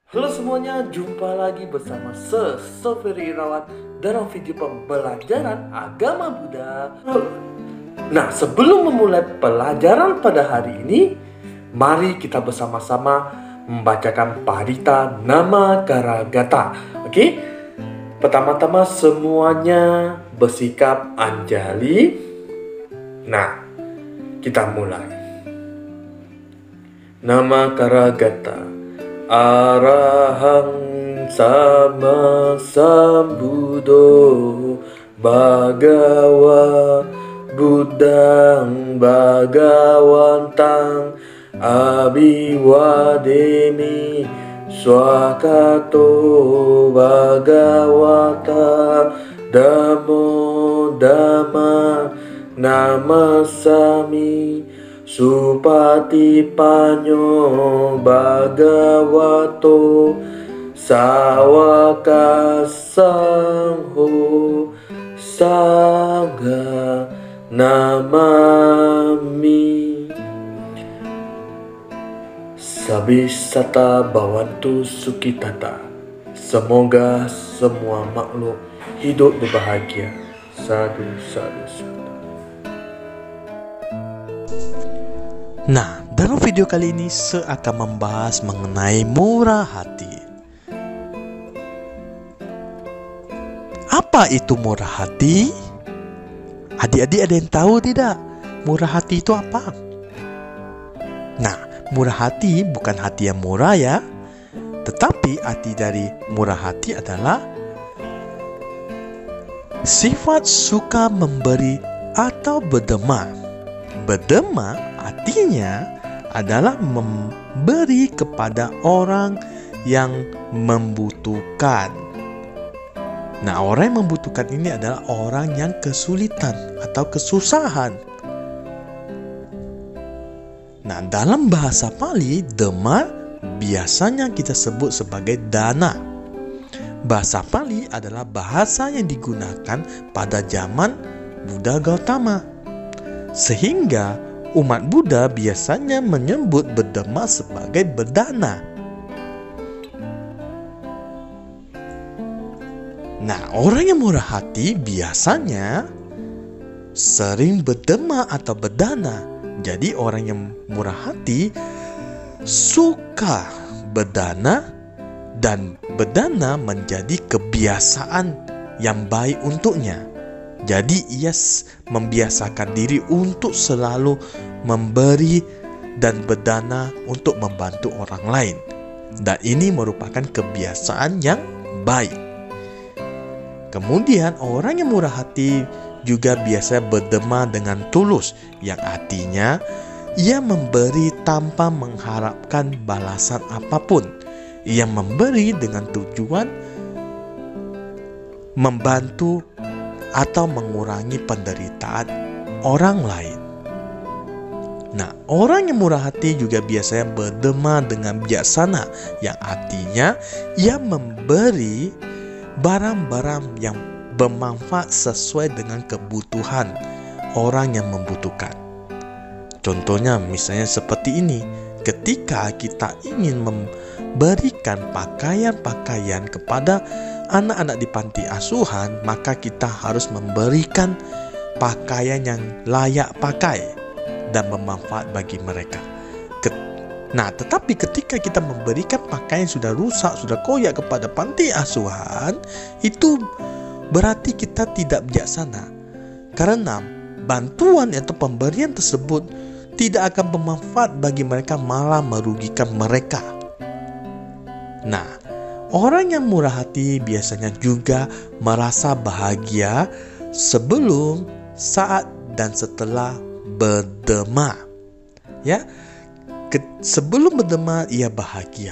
Halo semuanya, jumpa lagi bersama Sofiri Irawan dalam video pembelajaran agama Buddha. Nah, sebelum memulai pelajaran pada hari ini, mari kita bersama-sama membacakan Parita Nama Karagata. Oke? Pertama-tama semuanya bersikap anjali. Nah, kita mulai. Nama Karagata. Arahang sama sambuddho Bhagava Buddhang Bhagawantang Abhiwademi Swakato Bhagavata Dhammo Dhamma Namasami Supatipanyo Bhagavato Sawaka Sangho Sangha Namami. Sabisata Bhavantu Sukhitata. Semoga semua makhluk hidup berbahagia. Sadu, sadu, sadu. Nah, dalam video kali ini saya akan membahas mengenai murah hati. Apa itu murah hati? Adik-adik ada yang tahu tidak? Murah hati itu apa? Nah, murah hati bukan hati yang murah ya. Tetapi arti dari murah hati adalah sifat suka memberi atau berderma. Berderma artinya adalah memberi kepada orang yang membutuhkan. Nah, orang yang membutuhkan ini adalah orang yang kesulitan atau kesusahan. Nah, dalam bahasa Pali, derma biasanya kita sebut sebagai dana. Bahasa Pali adalah bahasa yang digunakan pada zaman Buddha Gautama. Sehingga umat Buddha biasanya menyebut berderma sebagai berdana. Nah, orang yang murah hati biasanya sering berderma atau berdana. Jadi orang yang murah hati suka berdana dan berdana menjadi kebiasaan yang baik untuknya. Jadi ia membiasakan diri untuk selalu memberi dan berdana untuk membantu orang lain. Dan ini merupakan kebiasaan yang baik. Kemudian orang yang murah hati juga biasa berderma dengan tulus, yang artinya ia memberi tanpa mengharapkan balasan apapun. Ia memberi dengan tujuan membantu atau mengurangi penderitaan orang lain. Nah, orang yang murah hati juga biasanya berderma dengan bijaksana, yang artinya ia memberi barang-barang yang bermanfaat sesuai dengan kebutuhan orang yang membutuhkan. Contohnya misalnya seperti ini, ketika kita ingin memberikan pakaian-pakaian kepada anak-anak di panti asuhan, maka kita harus memberikan pakaian yang layak pakai dan bermanfaat bagi mereka. Nah, tetapi ketika kita memberikan pakaian yang sudah rusak, sudah koyak kepada panti asuhan, itu berarti kita tidak bijaksana. Karena bantuan atau pemberian tersebut tidak akan bermanfaat bagi mereka, malah merugikan mereka. Nah, orang yang murah hati biasanya juga merasa bahagia sebelum, saat, dan setelah berderma. Ya, sebelum berderma ia bahagia.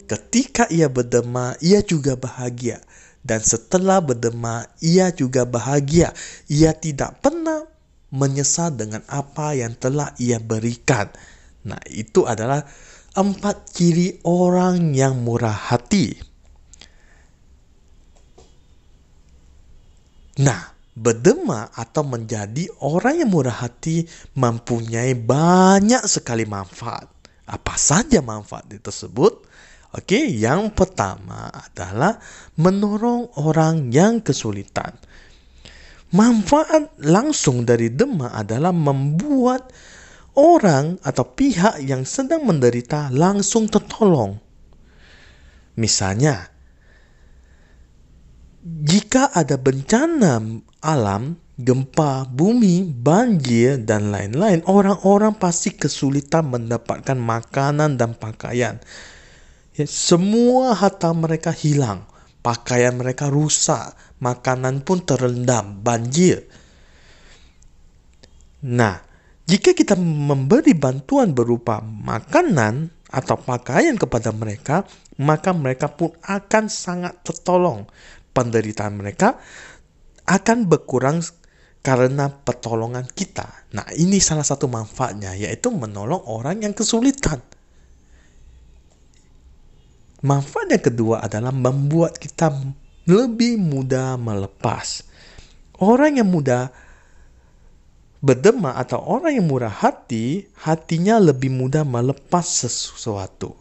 Ketika ia berderma ia juga bahagia. Dan setelah berderma ia juga bahagia. Ia tidak pernah menyesal dengan apa yang telah ia berikan. Nah, itu adalah 4 ciri orang yang murah hati. Nah, berderma atau menjadi orang yang murah hati mempunyai banyak sekali manfaat. Apa saja manfaat tersebut? Oke, yang pertama adalah menolong orang yang kesulitan. Manfaat langsung dari Dema adalah membuat orang atau pihak yang sedang menderita langsung tertolong. Misalnya, jika ada bencana alam, gempa bumi, banjir, dan lain-lain, orang-orang pasti kesulitan mendapatkan makanan dan pakaian. Ya, semua harta mereka hilang, pakaian mereka rusak, makanan pun terendam, banjir. Nah, jika kita memberi bantuan berupa makanan atau pakaian kepada mereka, maka mereka pun akan sangat tertolong. Penderitaan mereka akan berkurang karena pertolongan kita. Nah, ini salah satu manfaatnya, yaitu menolong orang yang kesulitan. Manfaat yang kedua adalah membuat kita lebih mudah melepas. Orang yang mudah berdema atau orang yang murah hati, hatinya lebih mudah melepas sesuatu.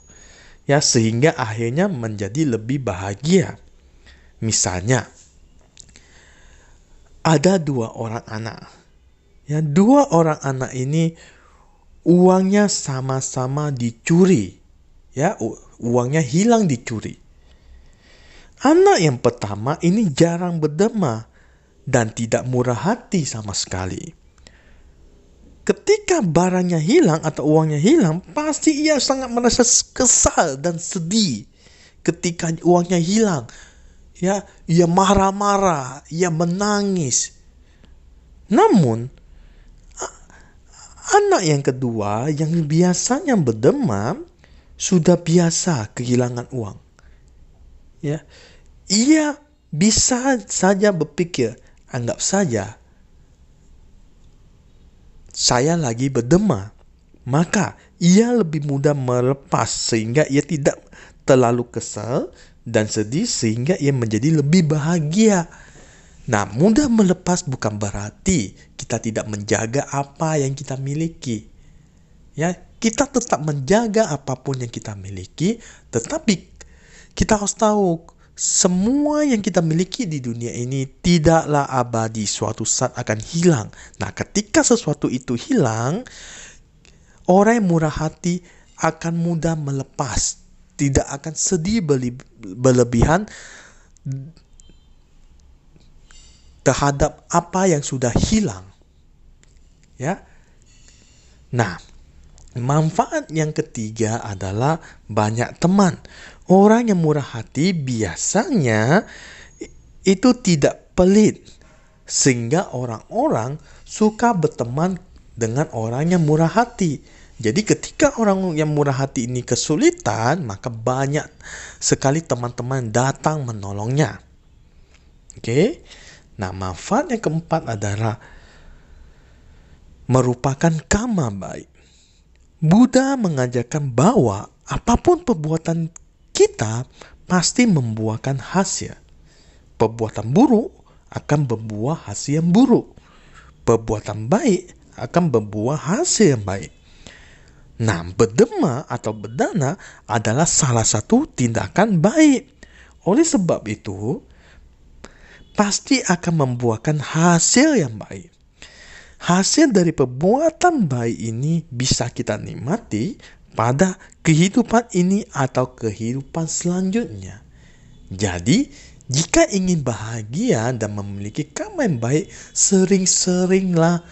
Ya, sehingga akhirnya menjadi lebih bahagia. Misalnya, ada 2 orang anak. Ya, 2 orang anak ini uangnya sama-sama dicuri. Ya, uangnya hilang dicuri. Anak yang pertama ini jarang berdema dan tidak murah hati sama sekali. Ketika barangnya hilang atau uangnya hilang, pasti ia sangat merasa kesal dan sedih ketika uangnya hilang. Ya, ia marah-marah, ia menangis. Namun, anak yang kedua yang biasanya berdema sudah biasa kehilangan uang. Ya, ia bisa saja berpikir, anggap saja saya lagi berdema, maka ia lebih mudah melepas sehingga ia tidak terlalu kesal dan sedih sehingga ia menjadi lebih bahagia. Nah, mudah melepas bukan berarti kita tidak menjaga apa yang kita miliki. Ya, kita tetap menjaga apapun yang kita miliki, tetapi kita harus tahu semua yang kita miliki di dunia ini tidaklah abadi, suatu saat akan hilang. Nah, ketika sesuatu itu hilang, orang yang murah hati akan mudah melepas, tidak akan sedih berlebihan terhadap apa yang sudah hilang. Ya. Nah, manfaat yang ketiga adalah banyak teman. Orang yang murah hati biasanya itu tidak pelit, sehingga orang-orang suka berteman dengan orang yang murah hati. Jadi ketika orang yang murah hati ini kesulitan, maka banyak sekali teman-teman datang menolongnya. Oke. Nah, manfaat yang keempat adalah merupakan karma baik. Buddha mengajarkan bahwa apapun perbuatan kita pasti membuahkan hasil. Perbuatan buruk akan membuah hasil yang buruk. Perbuatan baik akan membuah hasil yang baik. Nah, berdema atau berdana adalah salah satu tindakan baik. Oleh sebab itu, pasti akan membuahkan hasil yang baik. Hasil dari perbuatan baik ini bisa kita nikmati pada kehidupan ini atau kehidupan selanjutnya. Jadi, jika ingin bahagia dan memiliki karma yang baik, sering-seringlah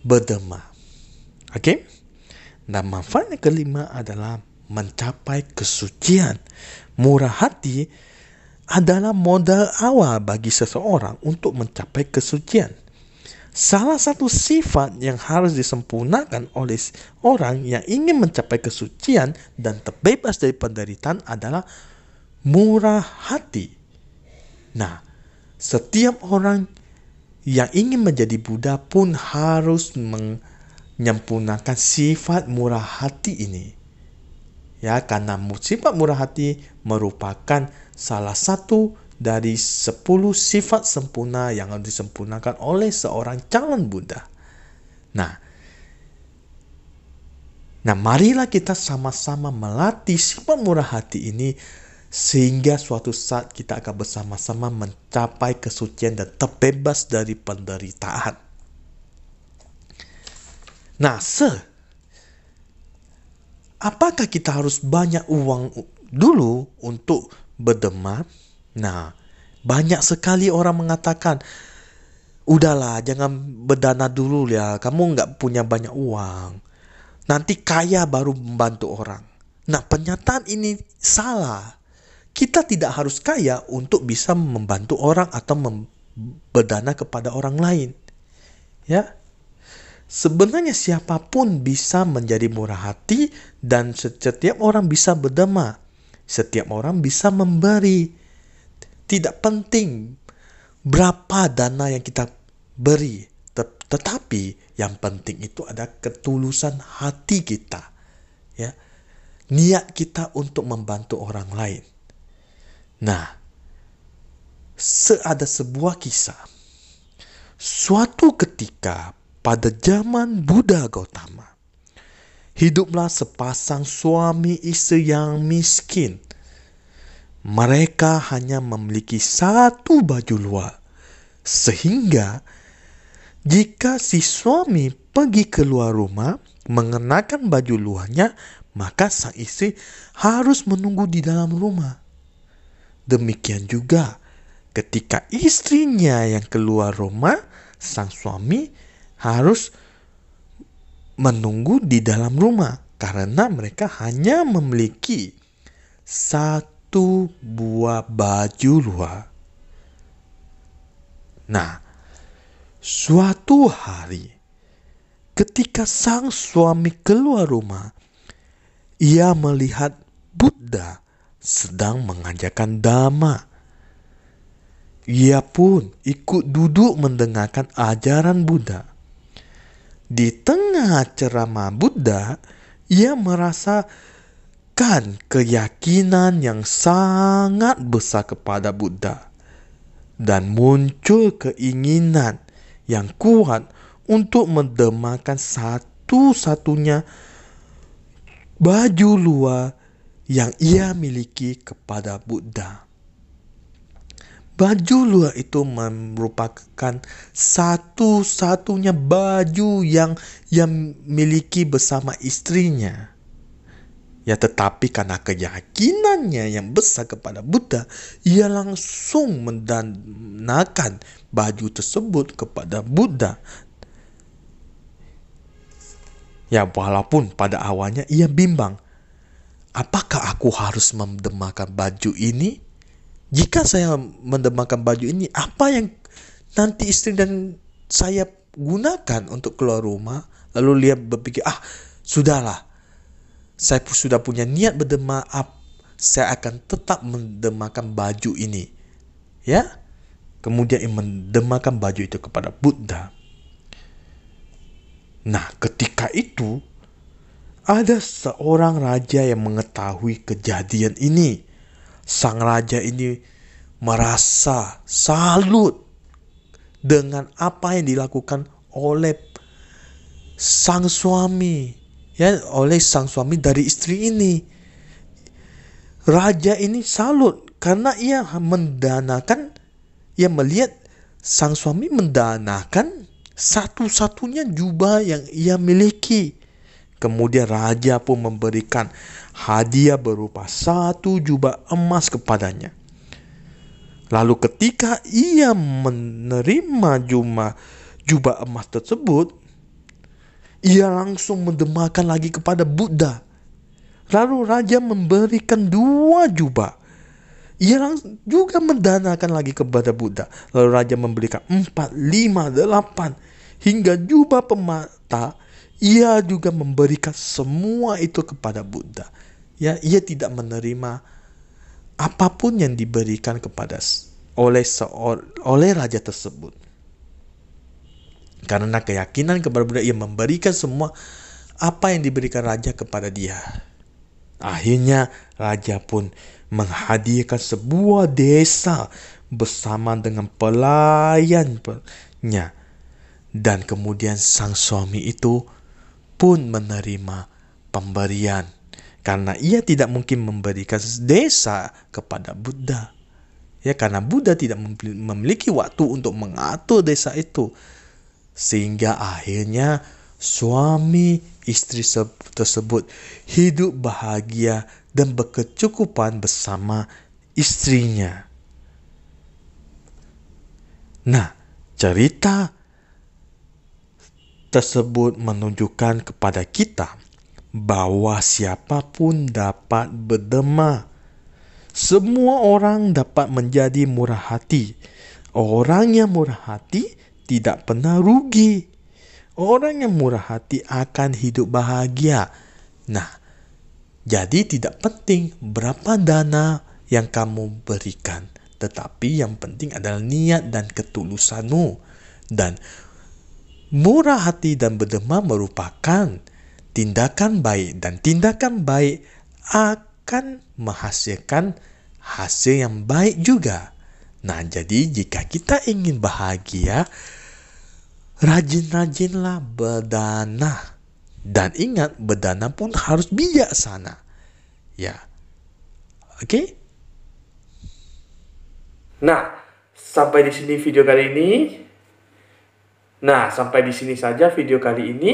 berdema. Oke? Dan manfaat yang kelima adalah mencapai kesucian. Murah hati adalah modal awal bagi seseorang untuk mencapai kesucian. Salah satu sifat yang harus disempurnakan oleh orang yang ingin mencapai kesucian dan terbebas dari penderitaan adalah murah hati. Nah, setiap orang yang ingin menjadi Buddha pun harus menyempurnakan sifat murah hati ini. Ya, karena sifat murah hati merupakan salah satu dari 10 sifat sempurna yang harus disempurnakan oleh seorang calon Buddha. Nah, Nah, marilah kita sama-sama melatih sifat murah hati ini sehingga suatu saat kita akan bersama-sama mencapai kesucian dan terbebas dari penderitaan. Nah, apakah kita harus banyak uang dulu untuk berderma? Nah, banyak sekali orang mengatakan, udahlah, jangan berdana dulu ya, kamu nggak punya banyak uang. Nanti kaya baru membantu orang. Nah, pernyataan ini salah. Kita tidak harus kaya untuk bisa membantu orang atau berdana kepada orang lain. Ya, sebenarnya siapapun bisa menjadi murah hati dan setiap orang bisa berderma. Setiap orang bisa memberi. Tidak penting berapa dana yang kita beri, tetapi yang penting itu ada ketulusan hati kita, ya, niat kita untuk membantu orang lain. Nah, ada sebuah kisah. Suatu ketika pada zaman Buddha Gautama, hiduplah sepasang suami istri yang miskin. Mereka hanya memiliki satu baju luar, sehingga jika si suami pergi keluar rumah mengenakan baju luarnya, maka sang istri harus menunggu di dalam rumah. Demikian juga ketika istrinya yang keluar rumah, sang suami harus menunggu di dalam rumah karena mereka hanya memiliki satu buah baju luar. Nah, suatu hari ketika sang suami keluar rumah, ia melihat Buddha sedang mengajarkan dhamma. Ia pun ikut duduk mendengarkan ajaran Buddha. Di tengah ceramah Buddha, ia merasakan keyakinan yang sangat besar kepada Buddha dan muncul keinginan yang kuat untuk mendermakan satu-satunya baju luar yang ia miliki kepada Buddha. Baju luar itu merupakan satu-satunya baju yang ia miliki bersama istrinya. Ya, tetapi karena keyakinannya yang besar kepada Buddha, ia langsung mendanakan baju tersebut kepada Buddha. Ya, walaupun pada awalnya ia bimbang, apakah aku harus mendermakan baju ini? Jika saya mendermakan baju ini, apa yang nanti istri dan saya gunakan untuk keluar rumah? Lalu dia berpikir, sudahlah, saya sudah punya niat berderma, saya akan tetap mendermakan baju ini. Ya, kemudian ia mendermakan baju itu kepada Buddha. Nah, ketika itu ada seorang raja yang mengetahui kejadian ini. Sang raja ini merasa salut dengan apa yang dilakukan oleh sang suami, ya, oleh sang suami dari istri ini. Raja ini salut karena ia melihat sang suami mendanakan satu-satunya jubah yang ia miliki. Kemudian raja pun memberikan hadiah berupa satu jubah emas kepadanya. Lalu ketika ia menerima jubah emas tersebut, ia langsung mendermakan lagi kepada Buddha. Lalu raja memberikan 2 jubah. Ia juga mendanakan lagi kepada Buddha. Lalu raja memberikan 4, 5, 8 hingga jubah permata. Ia juga memberikan semua itu kepada Buddha. Ya, ia tidak menerima apapun yang diberikan oleh raja tersebut. Karena keyakinan kepada Buddha, ia memberikan semua apa yang diberikan raja kepada dia. Akhirnya raja pun menghadiahkan sebuah desa bersama dengan pelayannya. Dan kemudian sang suami itu pun menerima pemberian. Karena ia tidak mungkin memberikan desa kepada Buddha. Ya, karena Buddha tidak memiliki waktu untuk mengatur desa itu. Sehingga akhirnya suami istri tersebut hidup bahagia dan berkecukupan bersama istrinya. Nah, cerita tersebut menunjukkan kepada kita bahwa siapapun dapat berdema. Semua orang dapat menjadi murah hati. Orang yang murah hati tidak pernah rugi. Orang yang murah hati akan hidup bahagia. Nah, jadi tidak penting berapa dana yang kamu berikan. Tetapi yang penting adalah niat dan ketulusanmu. Dan murah hati dan berdema merupakan tindakan baik. Dan tindakan baik akan menghasilkan hasil yang baik juga. Nah, jadi jika kita ingin bahagia, rajin-rajinlah berdana. Dan ingat, berdana pun harus bijaksana. Ya. Oke? Nah, sampai di sini video kali ini. Nah, sampai di sini saja video kali ini.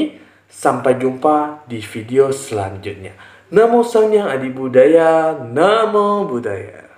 Sampai jumpa di video selanjutnya. Namo Sang Hyang Adi Budaya, Namo Buddhaya.